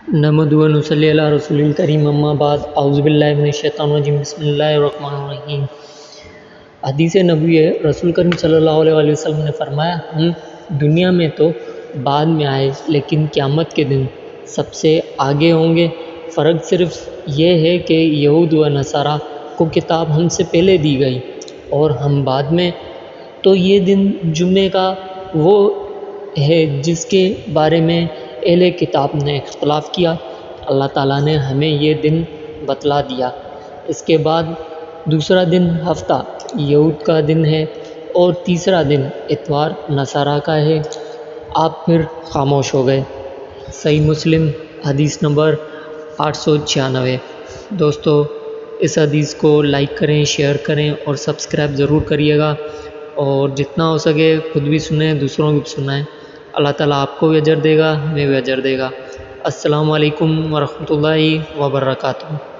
نحمدہ و نصلی علی رسول الکریم اما بعد اعوذ باللہ من الشیطان الرجیم بسم اللہ الرحمن الرحیم۔ حدیث نبوی ہے، رسول کریم صلی اللہ علیہ وسلم نے فرمایا ہم دنیا میں تو بعد میں آئے لیکن قیامت کے دن سب سے آگے ہوں گے۔ فرق صرف یہ ہے کہ یہود و نصارہ کو کتاب ہم سے پہلے دی گئی اور ہم بعد میں۔ تو یہ دن جمعے کا وہ ہے جس کے بارے میں اہل کتاب نے اختلاف کیا، اللہ تعالیٰ نے ہمیں یہ دن بتلا دیا۔ اس کے بعد دوسرا دن ہفتہ یہود کا دن ہے اور تیسرا دن اتوار نصارہ کا ہے۔ آپ پھر خاموش ہو گئے۔ صحیح مسلم حدیث نمبر 896۔ دوستو اس حدیث کو لائک کریں، شیئر کریں اور سبسکرائب ضرور کریے گا، اور جتنا ہو سکے خود بھی سنیں، دوسروں کو بھی سنائیں۔ اللہ تعالیٰ آپ کو بھی اجر دے گا، ہمیں بھی اجر دے گا۔ السلام علیکم ورحمۃ اللہ وبرکاتہ۔